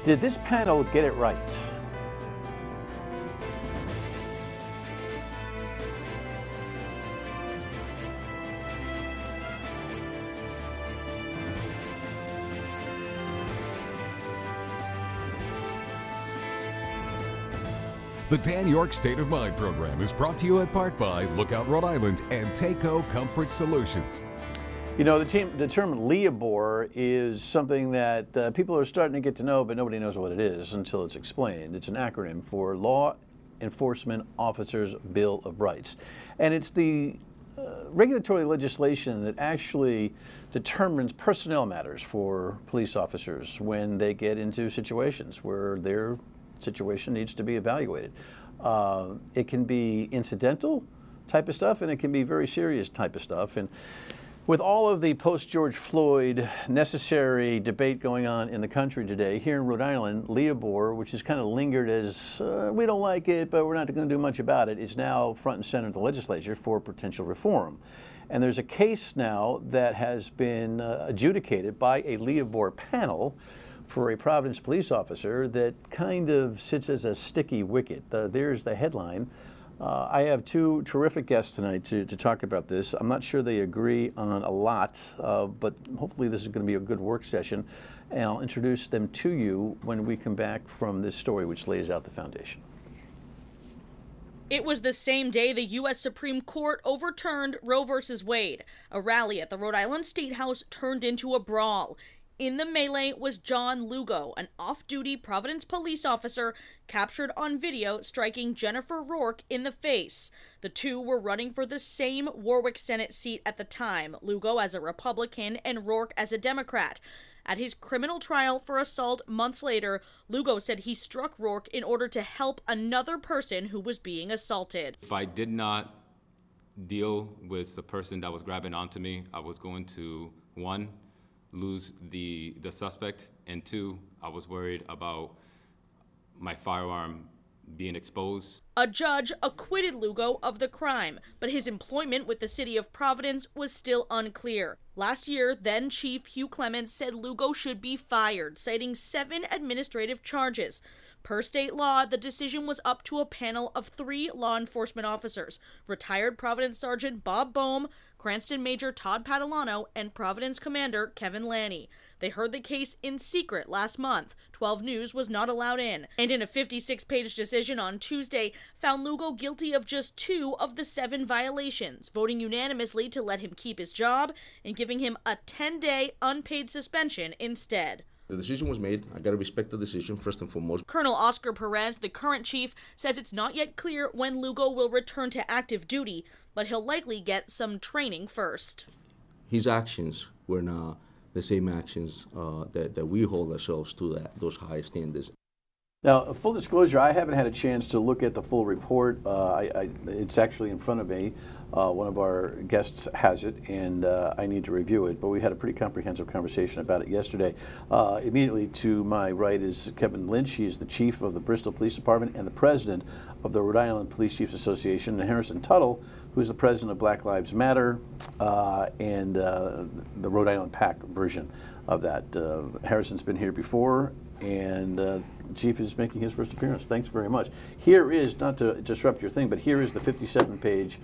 Did this panel get it right? The Dan Yorke State of Mind program is brought to you in part by Lookout Rhode Island and Takeo Comfort Solutions. You know, the term LEOBOR is something that people are starting to get to know, but nobody knows what it is until it's explained. It's an acronym for Law Enforcement Officers' Bill of Rights. And it's the regulatory legislation that actually determines personnel matters for police officers when they get into situations where their situation needs to be evaluated. It can be incidental type of stuff, and it can be very serious type of stuff. And with all of the post-George Floyd necessary debate going on in the country today, here in Rhode Island, LEOBOR, which has kind of lingered as, we don't like it, but we're not going to do much about it, is now front and center in the legislature for potential reform. And there's a case now that has been adjudicated by a LEOBOR panel for a Providence police officer that kind of sits as a sticky wicket. There's the headline. I have two terrific guests tonight to talk about this. I'm not sure they agree on a lot, but hopefully this is going to be a good work session. And I'll introduce them to you when we come back from this story, which lays out the foundation. It was the same day the U.S. Supreme Court overturned Roe v. Wade. A rally at the Rhode Island State House turned into a brawl. In the melee was Jeann Lugo, an off-duty Providence police officer captured on video striking Jennifer Rourke in the face. The two were running for the same Warwick Senate seat at the time, Lugo as a Republican and Rourke as a Democrat. At his criminal trial for assault months later, Lugo said he struck Rourke in order to help another person who was being assaulted. If I did not deal with the person that was grabbing onto me, I was going to, one, lose the suspect, and two, I was worried about my firearm being exposed. A judge acquitted Lugo of the crime, but his employment with the city of Providence was still unclear. Last year, then Chief Hugh Clements said Lugo should be fired, citing 7 administrative charges. Per state law, the decision was up to a panel of 3 law enforcement officers: retired Providence Sergeant Bob Bohm, Cranston Major Todd Padalano, and Providence Commander Kevin Lanny. They heard the case in secret last month. 12 News was not allowed in. And in a 56-page decision on Tuesday, found Lugo guilty of just 2 of the 7 violations, voting unanimously to let him keep his job and giving him a 10-day unpaid suspension instead. The decision was made. I got to respect the decision first and foremost. Colonel Oscar Perez, the current chief, says it's not yet clear when Lugo will return to active duty, but he'll likely get some training first. His actions were not the same actions that we hold ourselves to, those high standards. Now, full disclosure, I haven't had a chance to look at the full report. It's actually in front of me. One of our guests has it, and I need to review it. But we had a pretty comprehensive conversation about it yesterday. Immediately to my right is Kevin Lynch. He is the chief of the Bristol Police Department and the president of the Rhode Island Police Chiefs Association, and Harrison Tuttle, who's the president of Black Lives Matter and the Rhode Island PAC version of that. Harrison's been here before, and Chief is making his first appearance. Thanks very much. Here is, not to disrupt your thing, but here is the 57-page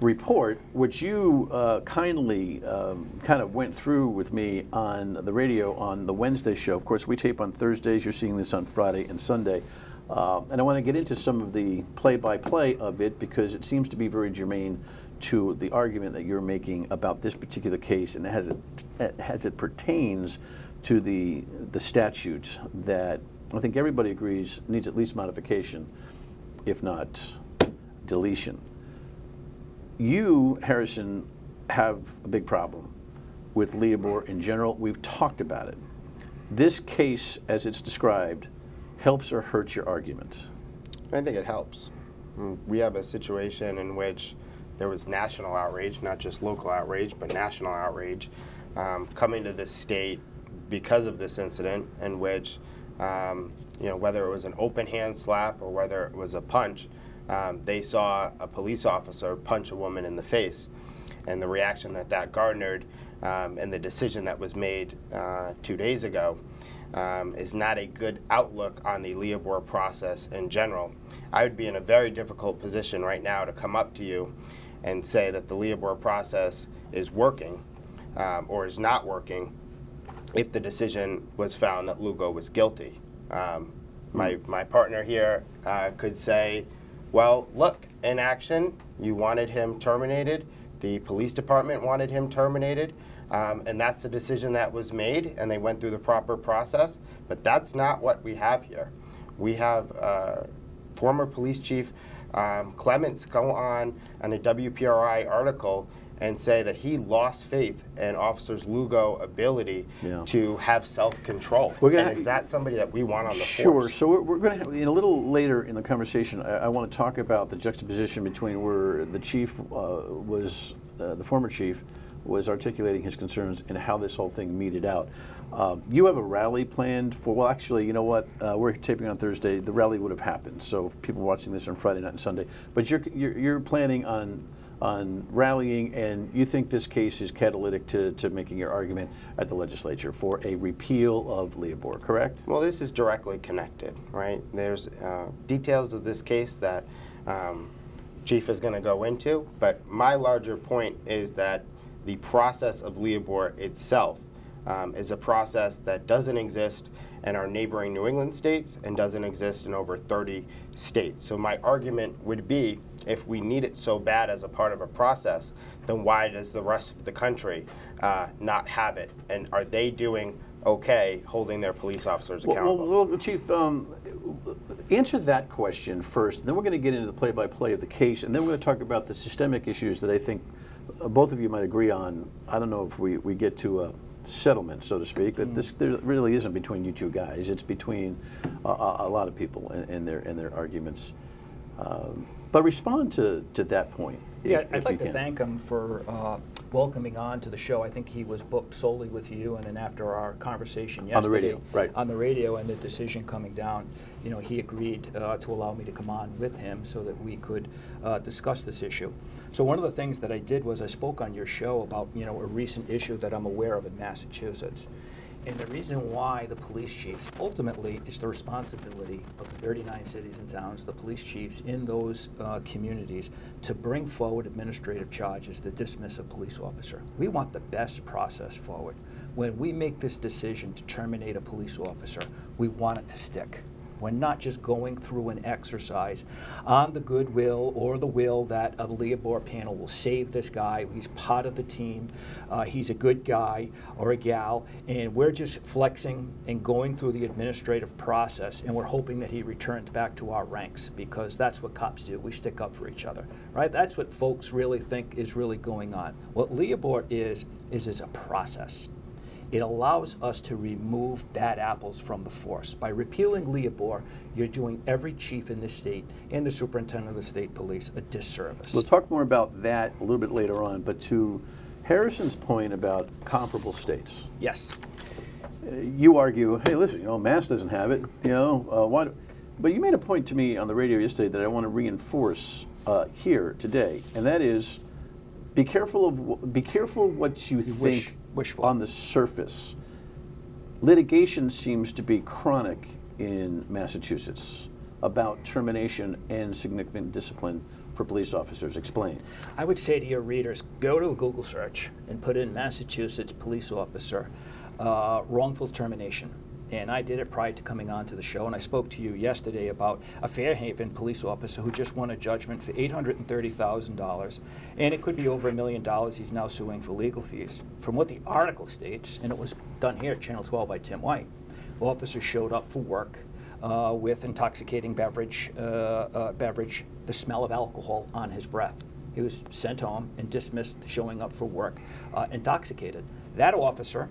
report, which you kindly kind of went through with me on the radio on the Wednesday show. Of course, we tape on Thursdays. You're seeing this on Friday and Sunday. And I want to get into some of the play-by-play of it because it seems to be very germane to the argument that you're making about this particular case, and as it pertains to the statute that I think everybody agrees needs at least modification, if not deletion. You, Harrison, have a big problem with LEOBOR in general. We've talked about it. This case, as it's described, helps or hurts your argument? I think it helps. We have a situation in which there was national outrage, not just local outrage, but national outrage coming to this state because of this incident, in which, whether it was an open hand slap or whether it was a punch, they saw a police officer punch a woman in the face. And the reaction that garnered and the decision that was made 2 days ago is not a good outlook on the LEOBOR process in general. I would be in a very difficult position right now to come up to you and say that the LEOBOR process is working or is not working if the decision was found that Lugo was guilty. My partner here could say, well, look, in action, you wanted him terminated, the police department wanted him terminated, and that's the decision that was made, and they went through the proper process, but that's not what we have here. We have former police chief Clements go on a WPRI article and say that he lost faith in Officers Lugo's ability to have self-control. And is that somebody that we want on the force? So we're going to have, a little later in the conversation, I want to talk about the juxtaposition between where the chief was, the former chief, was articulating his concerns and how this whole thing meted out. You have a rally planned for, well, actually, you know what? We're taping on Thursday. The rally would have happened. So people watching this on Friday night and Sunday. But you're planning on rallying, and you think this case is catalytic to making your argument at the legislature for a repeal of LEOBOR, correct? Well, this is directly connected, right? There's details of this case that Chief is going to go into, but my larger point is that the process of LEOBOR itself is a process that doesn't exist in our neighboring New England states and doesn't exist in over 30 states. So my argument would be, if we need it so bad as a part of a process, then why does the rest of the country not have it? And are they doing okay holding their police officers accountable? Well, Chief, answer that question first, and then we're going to get into the play-by-play of the case, and then we're going to talk about the systemic issues that I think both of you might agree on. I don't know if we get to a settlement, so to speak, that there really isn't between you two guys. It's between a lot of people and their arguments. But respond to that point. Yeah, I'd like to thank him for welcoming on to the show. I think he was booked solely with you, and then after our conversation yesterday, on the radio, right? On the radio, and the decision coming down, he agreed to allow me to come on with him so that we could discuss this issue. So one of the things that I did was I spoke on your show about a recent issue that I'm aware of in Massachusetts. And the reason why the police chiefs, ultimately, it's the responsibility of the 39 cities and towns, the police chiefs in those communities, to bring forward administrative charges to dismiss a police officer. We want the best process forward. When we make this decision to terminate a police officer, we want it to stick. We're not just going through an exercise on the goodwill or the will that a LEOBOR panel will save this guy. He's part of the team. He's a good guy or a gal, and we're just flexing and going through the administrative process, and we're hoping that he returns back to our ranks, because that's what cops do. We stick up for each other, right? That's what folks really think is really going on. What LEOBOR is a process. It allows us to remove bad apples from the force. By repealing LEOBOR, you're doing every chief in this state and the superintendent of the state police a disservice. We'll talk more about that a little bit later on, but to Harrison's point about comparable states. Yes. You argue, hey, listen, Mass doesn't have it, why? But you made a point to me on the radio yesterday that I want to reinforce here today, and that is, be careful what you think on the surface. Litigation seems to be chronic in Massachusetts about termination and significant discipline for police officers. Explain. I would say to your readers, go to a Google search and put in Massachusetts police officer wrongful termination. And I did it prior to coming on to the show, and I spoke to you yesterday about a Fairhaven police officer who just won a judgment for $830,000, and it could be over $1 million he's now suing for legal fees. From what the article states, and it was done here at Channel 12 by Tim White, officers showed up for work with intoxicating beverage, the smell of alcohol on his breath. He was sent home and dismissed showing up for work intoxicated. That officer,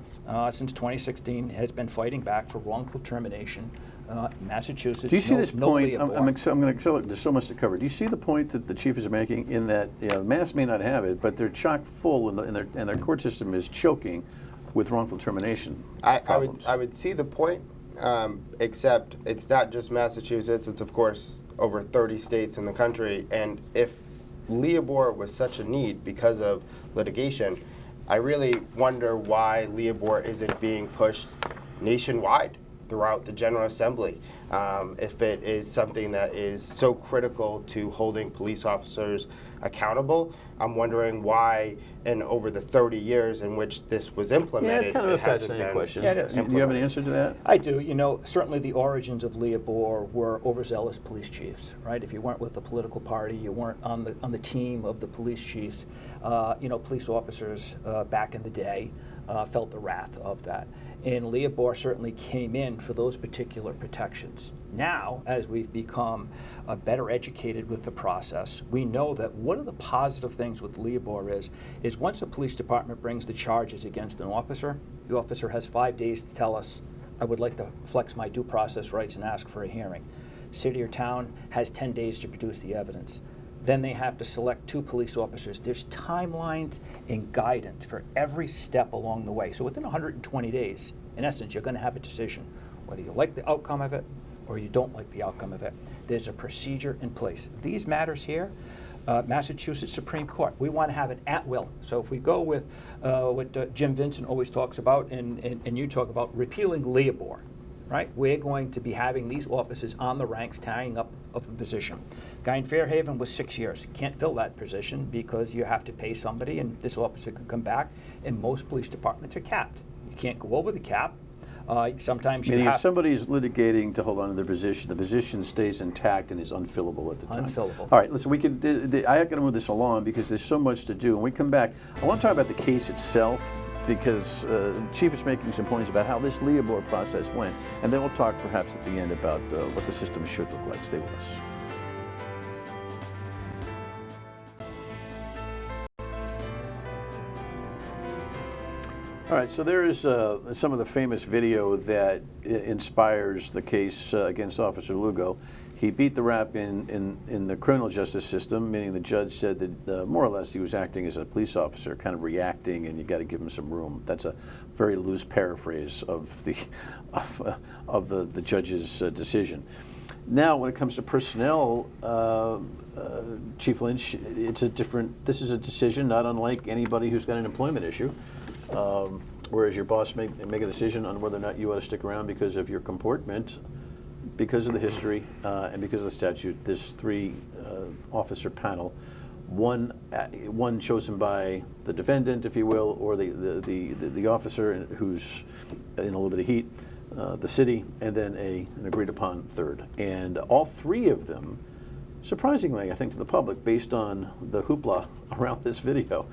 since 2016, has been fighting back for wrongful termination in Massachusetts. Do you see this point? I'm going to accelerate. There's so much to cover. Do you see the point that the chief is making in that Mass may not have it, but they're chock full, and their court system is choking with wrongful termination problems? I would see the point, except it's not just Massachusetts. It's, of course, over 30 states in the country. And if LEOBOR was such a need because of litigation, I really wonder why LEOBOR isn't being pushed nationwide. throughout the General Assembly. If it is something that is so critical to holding police officers accountable, I'm wondering why, in over the 30 years in which this was implemented, it's kind of a hasn't fascinating been question. Yeah, it is. Do you have an answer to that? I do. You know, certainly the origins of LEOBOR were overzealous police chiefs, right? If you weren't with the political party, you weren't on the team of the police chiefs. You know, police officers back in the day felt the wrath of that. And LEOBOR certainly came in for those particular protections. Now, as we've become better educated with the process, we know that one of the positive things with LEOBOR is once a police department brings the charges against an officer, the officer has 5 days to tell us, I would like to flex my due process rights and ask for a hearing. City or town has 10 days to produce the evidence. Then they have to select 2 police officers. There's timelines and guidance for every step along the way. So within 120 days, in essence, you're going to have a decision, whether you like the outcome of it or you don't like the outcome of it. There's a procedure in place. These matters here, Massachusetts Supreme Court, we want to have it at will. So if we go with what Jim Vincent always talks about, and you talk about repealing LEOBOR, right? We're going to be having these officers on the ranks tying up of a position. Guy in Fairhaven was 6 years. You can't fill that position because you have to pay somebody, and this officer could come back, and most police departments are capped. You can't go over the cap. Sometimes you Meaning have... if somebody is litigating to hold on to their position, the position stays intact and is unfillable at the time. Unfillable. All right, listen, we could. I got to move this along because there's so much to do. When we come back, I want to talk about the case itself, because the Chief is making some points about how this LEOBOR process went, and then we'll talk perhaps at the end about what the system should look like. Stay with us. All right, so there is some of the famous video that inspires the case against Officer Lugo. He beat the rap in the criminal justice system, meaning the judge said that more or less he was acting as a police officer, kind of reacting, and you got to give him some room. That's a very loose paraphrase of the judge's decision. Now, when it comes to personnel, Chief Lynch, this is a decision not unlike anybody who's got an employment issue. Whereas your boss may make a decision on whether or not you ought to stick around because of your comportment, because of the history, and because of the statute. This 3-officer panel, one chosen by the defendant, if you will, or the officer who's in a little bit of heat, the city, and then an agreed upon third. And all 3 of them, surprisingly, I think to the public, based on the hoopla around this video,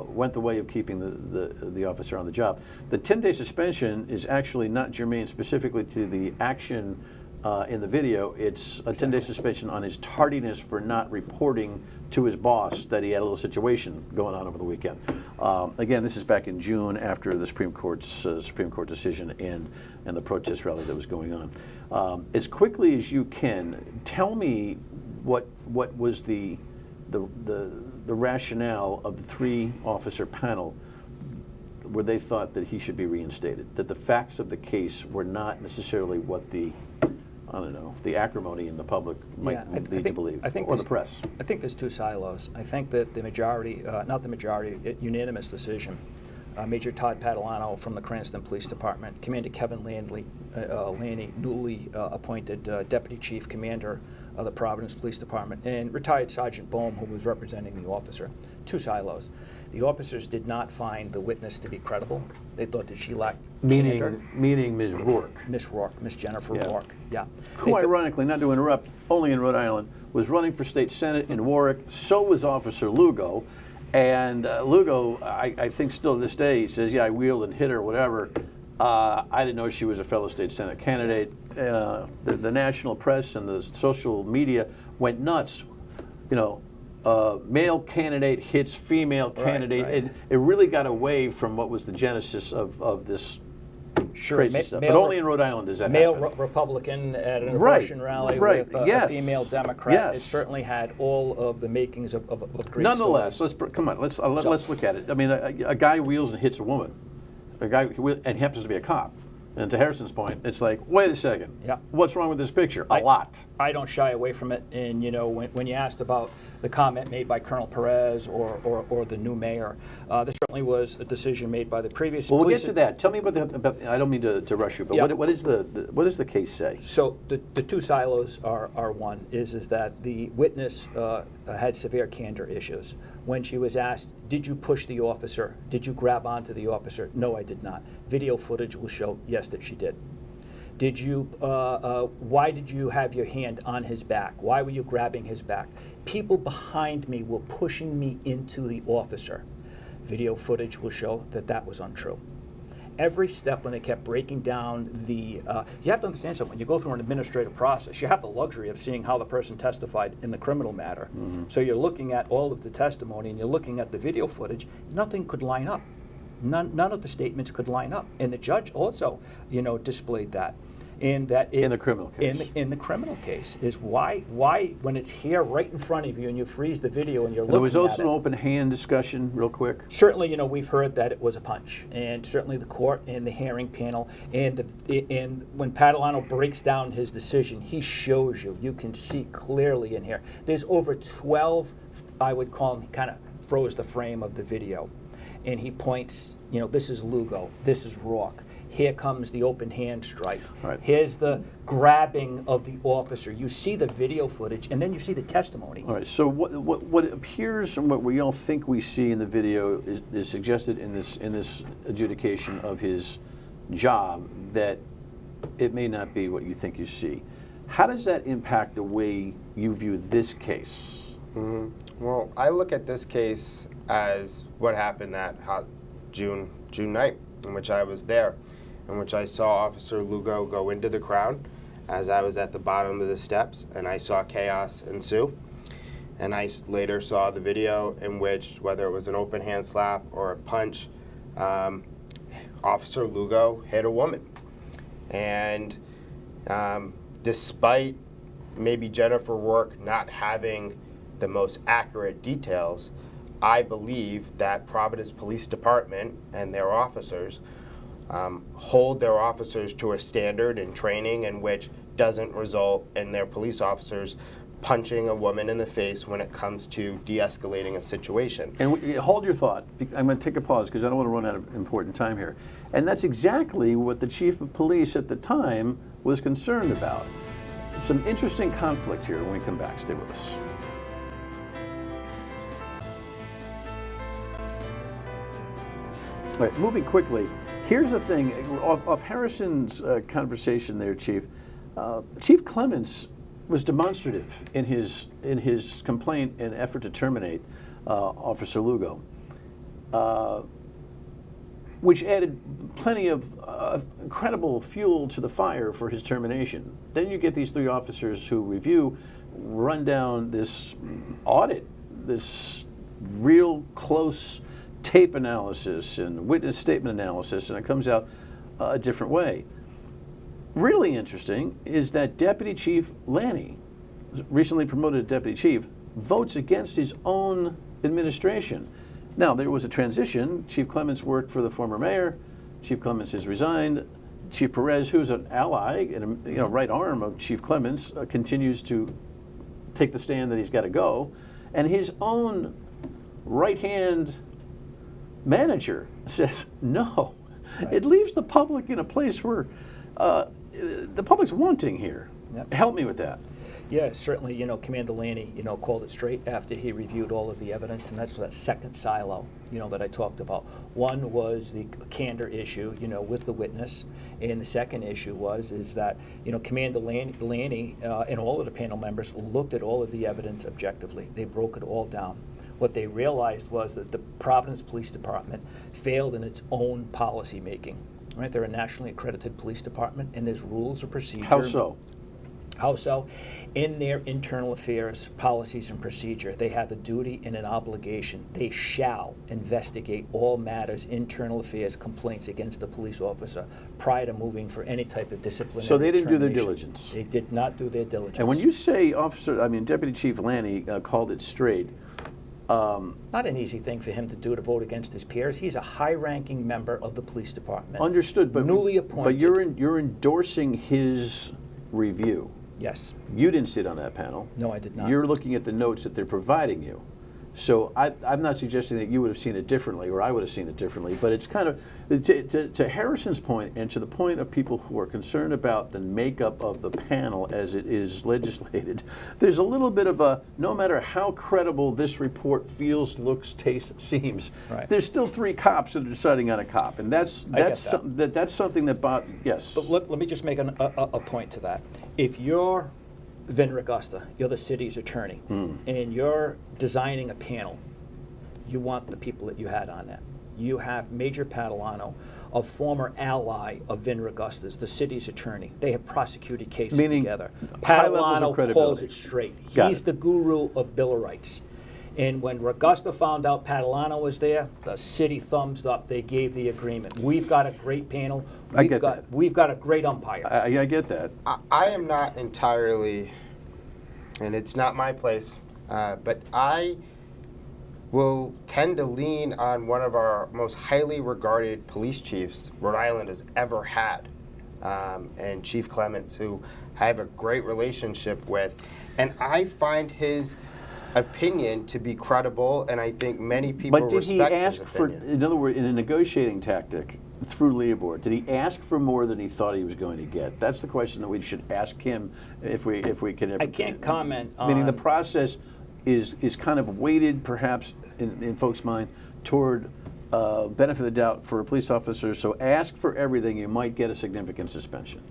went the way of keeping the officer on the job. The 10-day suspension is actually not germane specifically to the action in the video. It's a 10-day suspension on his tardiness for not reporting to his boss that he had a little situation going on over the weekend. Again, this is back in June after the Supreme Court decision and the protest rally that was going on. As quickly as you can, tell me what was the rationale of the 3-officer panel where they thought that he should be reinstated, that the facts of the case were not necessarily what the acrimony in the public might lead to believe, or the press. I think there's 2 silos. I think that the majority, unanimous decision. Major Todd Padalano from the Cranston Police Department, Commander Kevin Laney, newly appointed Deputy Chief Commander of the Providence Police Department, and retired Sergeant Bohm, who was representing the officer. 2 silos. The officers did not find the witness to be credible. They thought that she lacked candor. Meaning Ms. Rourke. Miss Rourke, Miss Jennifer Rourke, yeah. Who, ironically, not to interrupt, only in Rhode Island, was running for state senate in Warwick. So was Officer Lugo. And Lugo, I think still to this day, he says, yeah, I wheeled and hit her, whatever. I didn't know she was a fellow state senate candidate. The national press and the social media went nuts. You know, male candidate hits female candidate. Right. It really got away from what was the genesis of this crazy stuff. But only in Rhode Island does that happen. happen. Republican at an abortion rally with a female Democrat. Yes. It certainly had all of the makings of great Nonetheless, story. let's look at it. I mean, a guy wheels and hits a woman. A guy and happens to be a cop. And to Harrison's point, it's like, wait a second. Yeah. What's wrong with this picture? A lot. I don't shy away from it. And, you know, when you asked about the comment made by Colonel Perez or the new mayor, there certainly was a decision made by the previous. Well, we'll get to that. Tell me about I don't mean to rush you, but Yeah. what does the case say? So the two silos are one is that the witness had severe candor issues. When she was asked, did you push the officer? Did you grab onto the officer? No, I did not. Video footage will show, yes, that she did. Did you, why did you have your hand on his back? Why were you grabbing his back? People behind me were pushing me into the officer. Video footage will show that that was untrue. Every step when they kept breaking down the, you have to understand something, when you go through an administrative process, you have the luxury of seeing how the person testified in the criminal matter. So you're looking at all of the testimony and you're looking at the video footage, nothing could line up. None of the statements could line up. And the judge also, you know, displayed that. In the criminal case. In the criminal case is why when it's here right in front of you and you freeze the video and you're looking at it. There was also an open hand discussion, real quick. Certainly, you know, we've heard that it was a punch, and certainly the court and the hearing panel and when Padalano breaks down his decision, he shows you. You can see clearly in here. There's over 12. I would call him, kind of froze the frame of the video, and he points. You know, this is Lugo. This is Rourke. Here comes the open hand strike. Right. Here's the grabbing of the officer. You see the video footage, and then you see the testimony. All right. So what appears and what we all think we see in the video is suggested in this adjudication of his job that it may not be what you think you see. How does that impact the way you view this case? Mm-hmm. Well, I look at this case as what happened that June night, in which I was there, in which I saw Officer Lugo go into the crowd as I was at the bottom of the steps, and I saw chaos ensue. And I later saw the video in which, whether it was an open hand slap or a punch, Officer Lugo hit a woman. And despite maybe Jennifer Rourke not having the most accurate details, I believe that Providence Police Department and their officers hold their officers to a standard in training in which doesn't result in their police officers punching a woman in the face when it comes to de-escalating a situation. And hold your thought. I'm going to take a pause because I don't want to run out of important time here. And that's exactly what the chief of police at the time was concerned about. Some interesting conflict here when we come back. Stay with us. All right, moving quickly. Here's the thing, off Harrison's conversation there, Chief. Chief Clements was demonstrative in his complaint and effort to terminate Officer Lugo, which added plenty of incredible fuel to the fire for his termination. Then you get these three officers who run down this audit, this real close tape analysis and witness statement analysis, and it comes out a different way. Really interesting is that Deputy Chief Lanny, recently promoted to Deputy Chief, votes against his own administration. Now, there was a transition. Chief Clements worked for the former mayor. Chief Clements has resigned. Chief Perez, who's an ally and a right arm of Chief Clements, continues to take the stand that he's got to go. And his own right-hand manager says no. Right. It leaves the public in a place where the public's wanting here. Yep. Help me with that. Yeah, certainly, you know, Commander Lanny, you know, called it straight after he reviewed all of the evidence, and that's that second silo, you know, that I talked about. One was the candor issue, you know, with the witness, and the second issue is that, you know, Commander Lanny and all of the panel members looked at all of the evidence objectively. They broke it all down. What they realized was that the Providence Police Department failed in its own policy making. Right? They're a nationally accredited police department, and there's rules of procedure. How so? How so? In their internal affairs, policies and procedure, they have a duty and an obligation. They shall investigate all matters, internal affairs, complaints against the police officer prior to moving for any type of disciplinary So they didn't do their termination. diligence. They did not do their diligence. And when you say Deputy Chief Lanny called it straight, Not an easy thing for him to do, to vote against his peers. He's a high-ranking member of the police department. Understood, but newly appointed. But you're endorsing his review. Yes. You didn't sit on that panel. No, I did not. You're looking at the notes that they're providing you. So I'm not suggesting that you would have seen it differently or I would have seen it differently, but it's kind of, to Harrison's point and to the point of people who are concerned about the makeup of the panel as it is legislated, there's a little bit of a, no matter how credible this report feels, looks, tastes, seems, right, there's still 3 cops that are deciding on a cop. And that's something that, yes. But let me just make a point to that. If you're Vin Regusta, you're the city's attorney, and you're designing a panel, you want the people that you had on that. You have Major Padalano, a former ally of Vin Regusta's, the city's attorney. They have prosecuted cases together. Padalano calls it straight. He's the guru of Bill of Rights. And when Regusta found out Padalano was there, the city thumbs up. They gave the agreement. We've got a great panel. We've got a great umpire. I get that. I am not entirely, and it's not my place, but I will tend to lean on one of our most highly regarded police chiefs Rhode Island has ever had, and Chief Clements, who I have a great relationship with. And I find his opinion to be credible, and I think many people respect his opinion. But did he ask for, in other words, in a negotiating tactic through LEOBOR, did he ask for more than he thought he was going to get? That's the question that we should ask him if we can ever. I can't comment on. Meaning the process is kind of weighted, perhaps, in folks' mind, toward benefit of the doubt for a police officer. So ask for everything, you might get a significant suspension.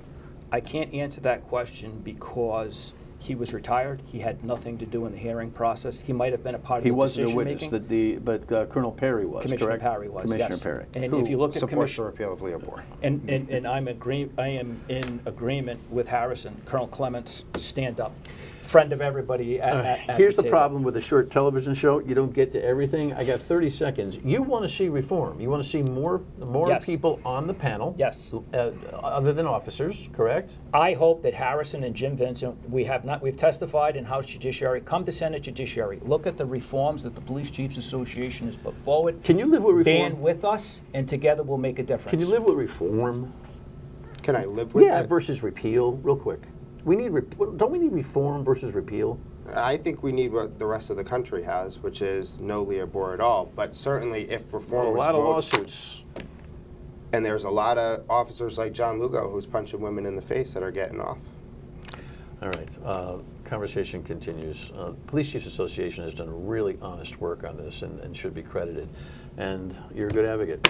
I can't answer that question because he was retired. He had nothing to do in the hearing process. He might have been a part of the decision making. He wasn't a witness, but Colonel Perry was, Commissioner correct? Perry was, Commissioner yes. Perry. And if you look at supports the repeal of LEOBOR. And I am in agreement with Harrison. Colonel Clements, stand up. Friend of everybody at Here's the table. problem with a short television show. You don't get to everything. I got 30 seconds. You want to see reform. You want to see more Yes. people on the panel. Yes. Other than officers, correct? I hope that Harrison and Jim Vincent, we've testified in House Judiciary, come to Senate Judiciary, look at the reforms that the Police Chiefs Association has put forward. Can you live with reform? Band with us, and together we'll make a difference. Can you live with reform? Can I live with that? Versus repeal, real quick. Don't we need reform versus repeal? I think we need what the rest of the country has, which is no LEOBOR at all. But certainly if reform was a lot of voted, lawsuits. and there's a lot of officers like Jeann Lugo who's punching women in the face that are getting off. All right. Conversation continues. Police Chiefs Association has done really honest work on this and should be credited. And you're a good advocate.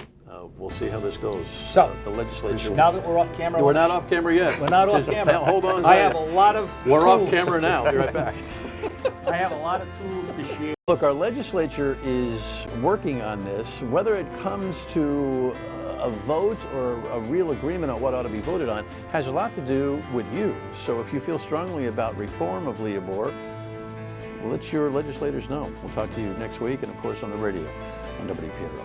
We'll see how this goes. So, the legislature. now that we're off camera. We're not off camera yet. We're not off camera. Hold on. I have a lot of We're tools. off camera now. Be right back. I have a lot of tools to share. Look, our legislature is working on this. Whether it comes to a vote or a real agreement on what ought to be voted on has a lot to do with you. So if you feel strongly about reform of LEOBOR, let your legislators know. We'll talk to you next week and, of course, on the radio on WPRI.